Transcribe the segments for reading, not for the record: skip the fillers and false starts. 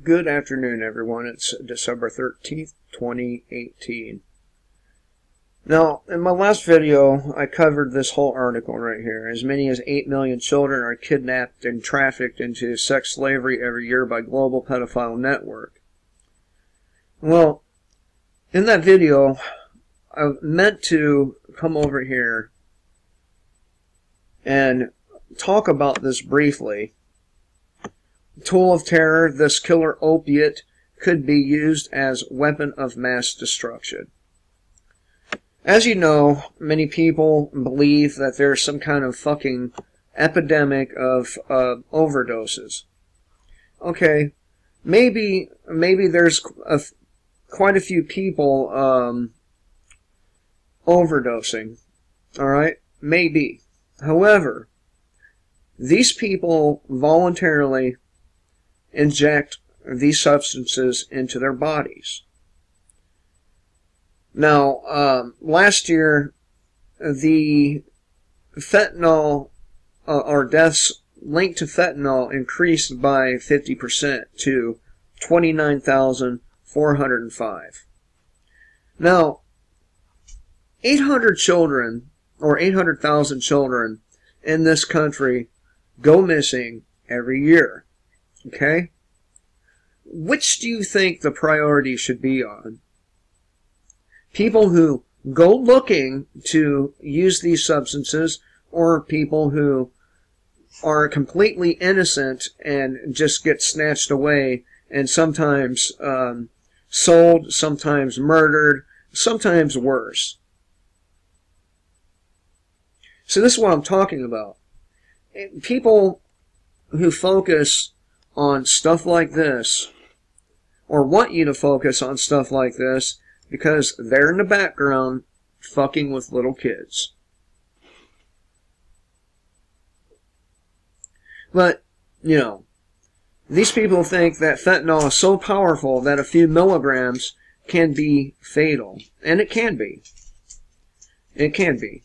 Good afternoon, everyone. It's December 13th, 2018. Now, in my last video, I covered this whole article right here. As many as 8 million children are kidnapped and trafficked into sex slavery every year by global pedophile network. Well, in that video, I meant to come over here and talk about this briefly. Tool of terror, this killer opiate could be used as weapon of mass destruction. As you know, many people believe that there's some kind of fucking epidemic of overdoses. Okay, maybe there's quite a few people overdosing. Alright? Maybe. However, these people voluntarily inject these substances into their bodies. Now, last year, the fentanyl, or deaths linked to fentanyl increased by 50% to 29,405. Now, 800 children, or 800,000 children in this country go missing every year. Okay? Which do you think the priority should be on? People who go looking to use these substances, or people who are completely innocent and just get snatched away and sometimes sold, sometimes murdered, sometimes worse? So this is what I'm talking about. People who focus on stuff like this, or want you to focus on stuff like this, because they're in the background fucking with little kids. But, you know, these people think that fentanyl is so powerful that a few milligrams can be fatal. And it can be. It can be.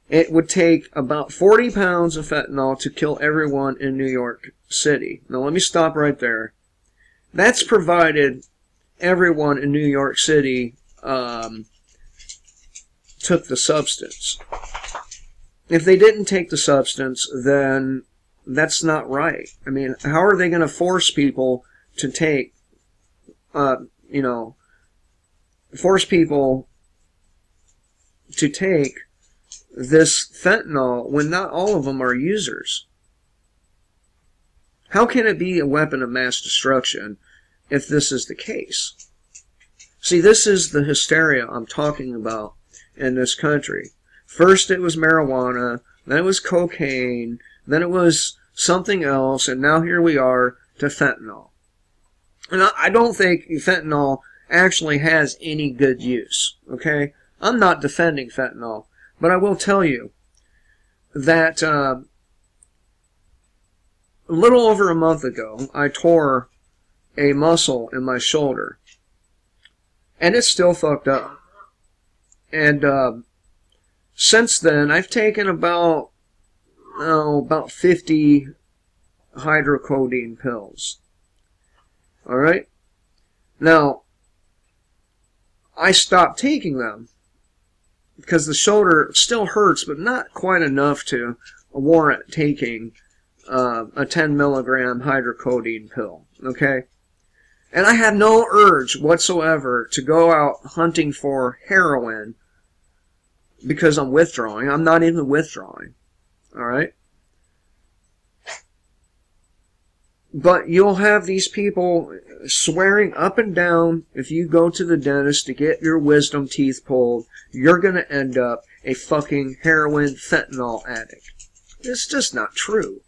It would take about 40 pounds of fentanyl to kill everyone in New York City. Now let me stop right there. That's provided everyone in New York City took the substance. If they didn't take the substance, then that's not right. I mean, how are they going to force people to take, force people to take this fentanyl when not all of them are users? How can it be a weapon of mass destruction if this is the case? See, this is the hysteria I'm talking about in this country. First it was marijuana, then it was cocaine, then it was something else, and now here we are to fentanyl. And I don't think fentanyl actually has any good use, okay? I'm not defending fentanyl, but I will tell you that a little over a month ago, I tore a muscle in my shoulder. And it's still fucked up. And since then, I've taken about 50 hydrocodone pills. Alright? Now, I stopped taking them because the shoulder still hurts, but not quite enough to warrant taking a 10 milligram hydrocodone pill. Okay? And I have no urge whatsoever to go out hunting for heroin because I'm withdrawing. I'm not even withdrawing. Alright? But you'll have these people swearing up and down, if you go to the dentist to get your wisdom teeth pulled, you're going to end up a fucking heroin fentanyl addict. It's just not true.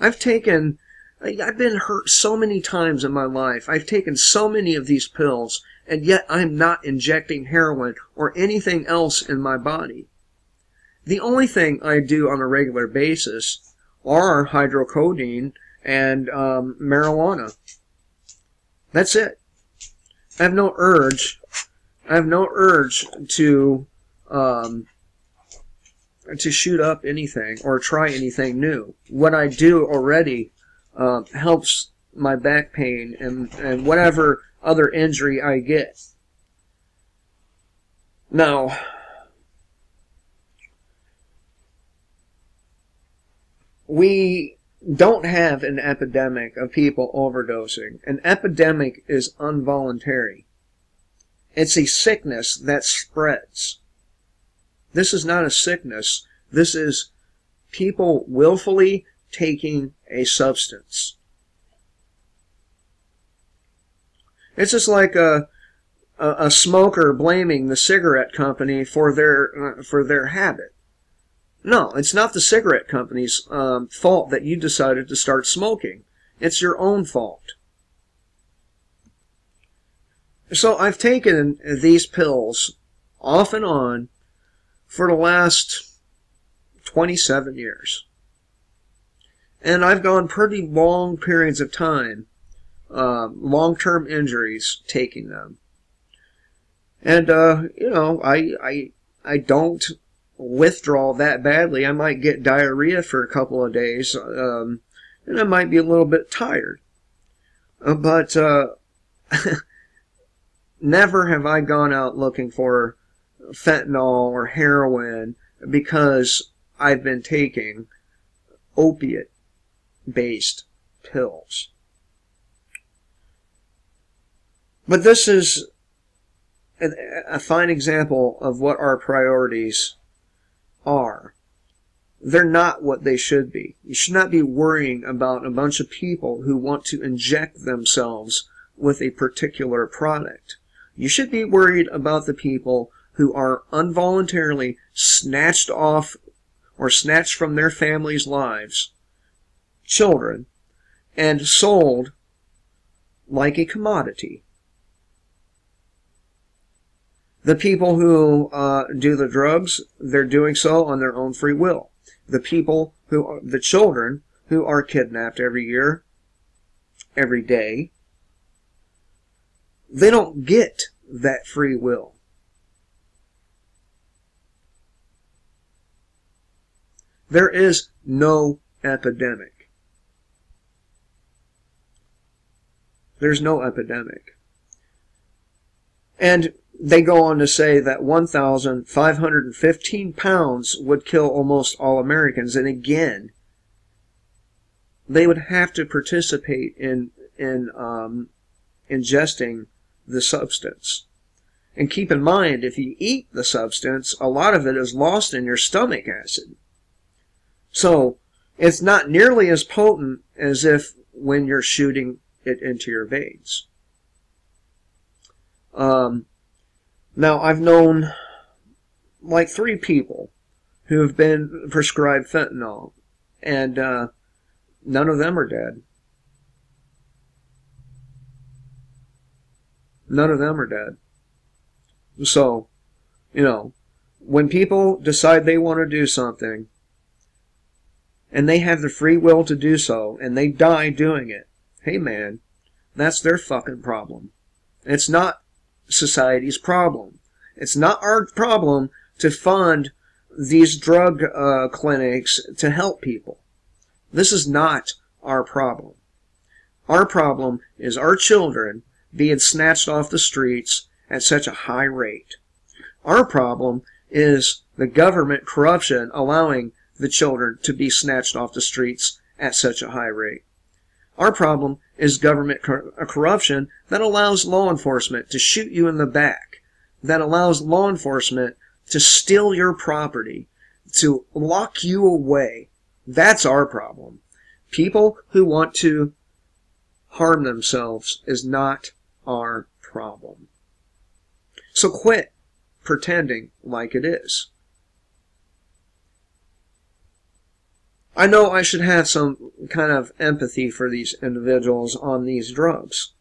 I've been hurt so many times in my life. I've taken so many of these pills, and yet I'm not injecting heroin or anything else in my body. The only thing I do on a regular basis are hydrocodone and marijuana. That's it. I have no urge. I have no urge to to shoot up anything or try anything new. What I do already helps my back pain and whatever other injury I get. Now, we don't have an epidemic of people overdosing. An epidemic is involuntary. It's a sickness that spreads. This is not a sickness. This is people willfully taking a substance. It's just like a smoker blaming the cigarette company for their habit. No, it's not the cigarette company's fault that you decided to start smoking. It's your own fault. So I've taken these pills off and on for the last 27 years. And I've gone pretty long periods of time, long-term injuries, taking them. And, you know, I don't withdraw that badly. I might get diarrhea for a couple of days, and I might be a little bit tired. But never have I gone out looking for fentanyl or heroin because I've been taking opiate-based pills. But this is a fine example of what our priorities are. They're not what they should be. You should not be worrying about a bunch of people who want to inject themselves with a particular product. You should be worried about the people who are involuntarily snatched off or snatched from their families' lives, children, and sold like a commodity. The people who do the drugs, they're doing so on their own free will. The people the children who are kidnapped every year, every day, they don't get that free will. There is no epidemic. There's no epidemic. And they go on to say that 1,515 pounds would kill almost all Americans. And again, they would have to participate in ingesting the substance. And keep in mind, if you eat the substance, a lot of it is lost in your stomach acid. So, it's not nearly as potent as if when you're shooting it into your veins. Now, I've known like 3 people who have been prescribed fentanyl, and none of them are dead. None of them are dead. So, you know, when people decide they want to do something, and they have the free will to do so, and they die doing it, hey man, that's their fucking problem. It's not society's problem. It's not our problem to fund these drug clinics to help people. This is not our problem. Our problem is our children being snatched off the streets at such a high rate. Our problem is the government corruption allowing the children to be snatched off the streets at such a high rate. Our problem is government corruption that allows law enforcement to shoot you in the back, that allows law enforcement to steal your property, to lock you away. That's our problem. People who want to harm themselves is not our problem. So quit pretending like it is. I know I should have some kind of empathy for these individuals on these drugs,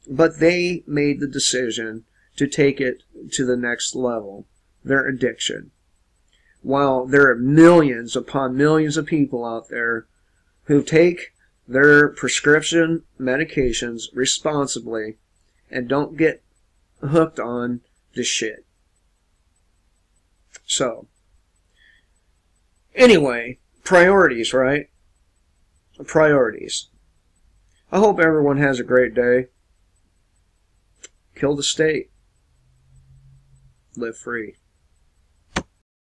but they made the decision to take it to the next level, their addiction. While there are millions upon millions of people out there who take their prescription medications responsibly and don't get hooked on the shit. So, Anyway, priorities, right? Priorities. I hope everyone has a great day. Kill the state. Live free.